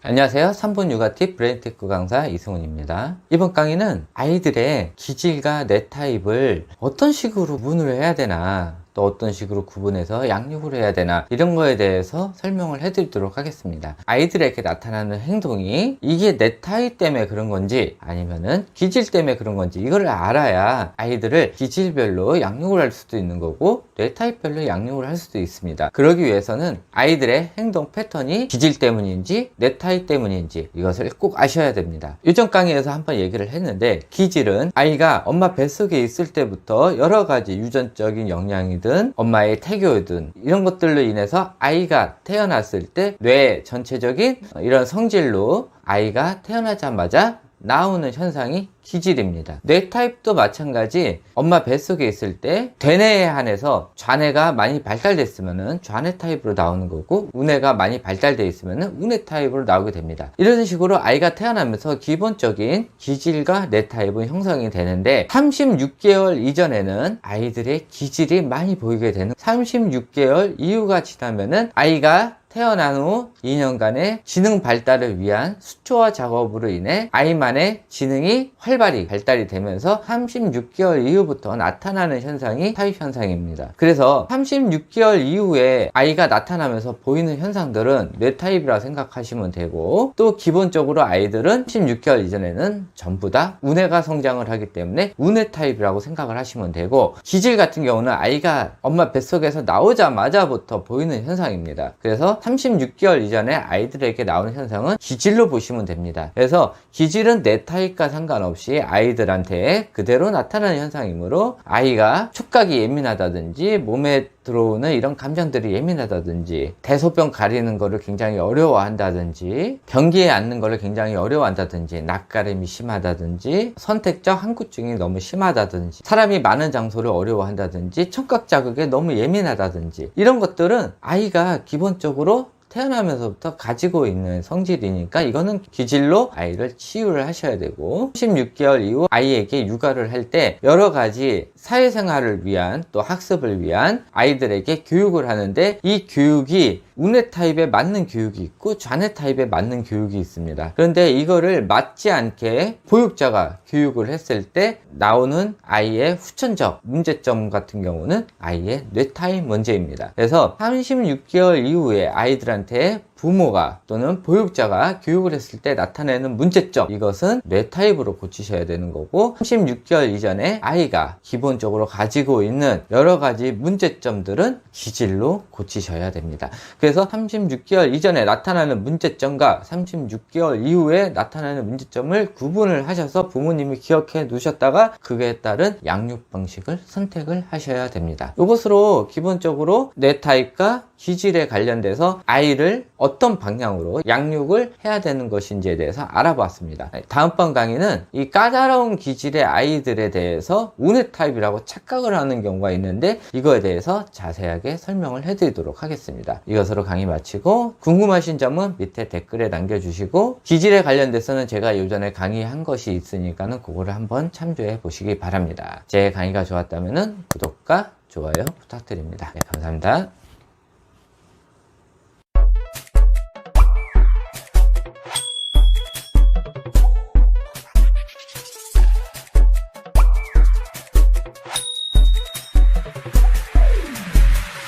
안녕하세요. 3분 육아팁 브레인테크 강사 이승훈입니다. 이번 강의는 아이들의 기질과 뇌 타입을 어떤 식으로 구분을 해야 되나, 또 어떤 식으로 구분해서 양육을 해야 되나, 이런 거에 대해서 설명을 해드리도록 하겠습니다. 아이들에게 나타나는 행동이 이게 뇌 타입 때문에 그런 건지 아니면은 기질 때문에 그런 건지 이걸 알아야 아이들을 기질별로 양육을 할 수도 있는 거고 뇌 타입별로 양육을 할 수도 있습니다. 그러기 위해서는 아이들의 행동 패턴이 기질 때문인지 뇌 타입 때문인지 이것을 꼭 아셔야 됩니다. 이전 강의에서 한번 얘기를 했는데, 기질은 아이가 엄마 뱃속에 있을 때부터 여러 가지 유전적인 영향이든 엄마의 태교든 이런 것들로 인해서 아이가 태어났을 때 뇌 전체적인 이런 성질로 아이가 태어나자마자 나오는 현상이 기질입니다. 뇌 타입도 마찬가지, 엄마 뱃속에 있을 때 대뇌에 한해서 좌뇌가 많이 발달됐으면은 좌뇌 타입으로 나오는 거고, 우뇌가 많이 발달되어 있으면은 우뇌 타입으로 나오게 됩니다. 이런 식으로 아이가 태어나면서 기본적인 기질과 뇌 타입은 형성이 되는데, 36개월 이전에는 아이들의 기질이 많이 보이게 되는, 36개월 이후가 지나면은 아이가 태어난 후 2년간의 지능 발달을 위한 수초화 작업으로 인해 아이만의 지능이 활발히 발달이 되면서 36개월 이후부터 나타나는 현상이 타입 현상입니다. 그래서 36개월 이후에 아이가 나타나면서 보이는 현상들은 뇌 타입이라 생각하시면 되고, 또 기본적으로 아이들은 36개월 이전에는 전부 다 우뇌가 성장을 하기 때문에 우뇌 타입이라고 생각을 하시면 되고, 기질 같은 경우는 아이가 엄마 뱃속에서 나오자마자부터 보이는 현상입니다. 그래서 36개월 이전에 아이들에게 나오는 현상은 기질로 보시면 됩니다. 그래서 기질은 뇌 타입과 상관없이 아이들한테 그대로 나타나는 현상이므로, 아이가 촉각이 예민하다든지 몸에 들어오는 이런 감정들이 예민하다든지, 대소변 가리는 거를 굉장히 어려워한다든지, 변기에 앉는 거를 굉장히 어려워한다든지, 낯가림이 심하다든지, 선택적 항구증이 너무 심하다든지, 사람이 많은 장소를 어려워한다든지, 청각 자극에 너무 예민하다든지, 이런 것들은 아이가 기본적으로 태어나면서부터 가지고 있는 성질이니까 이거는 기질로 아이를 치유를 하셔야 되고, 16개월 이후 아이에게 육아를 할 때 여러 가지 사회생활을 위한, 또 학습을 위한 아이들에게 교육을 하는데, 이 교육이 우뇌 타입에 맞는 교육이 있고 좌뇌 타입에 맞는 교육이 있습니다. 그런데 이거를 맞지 않게 보육자가 교육을 했을 때 나오는 아이의 후천적 문제점 같은 경우는 아이의 뇌 타입 문제입니다. 그래서 36개월 이후에 아이들한테 부모가 또는 보육자가 교육을 했을 때 나타내는 문제점, 이것은 뇌 타입으로 고치셔야 되는 거고, 36개월 이전에 아이가 기본적으로 가지고 있는 여러 가지 문제점들은 기질로 고치셔야 됩니다. 그래서 36개월 이전에 나타나는 문제점과 36개월 이후에 나타나는 문제점을 구분을 하셔서 부모님이 기억해 두셨다가 그에 따른 양육 방식을 선택을 하셔야 됩니다. 이것으로 기본적으로 뇌 타입과 기질에 관련돼서 아이를 어떤 방향으로 양육을 해야 되는 것인지에 대해서 알아봤습니다. 다음번 강의는 이 까다로운 기질의 아이들에 대해서 우뇌 타입이라고 착각을 하는 경우가 있는데, 이거에 대해서 자세하게 설명을 해드리도록 하겠습니다. 이것으로 강의 마치고, 궁금하신 점은 밑에 댓글에 남겨주시고, 기질에 관련돼서는 제가 예전에 강의한 것이 있으니까는 그거를 한번 참조해 보시기 바랍니다. 제 강의가 좋았다면 구독과 좋아요 부탁드립니다. 네, 감사합니다.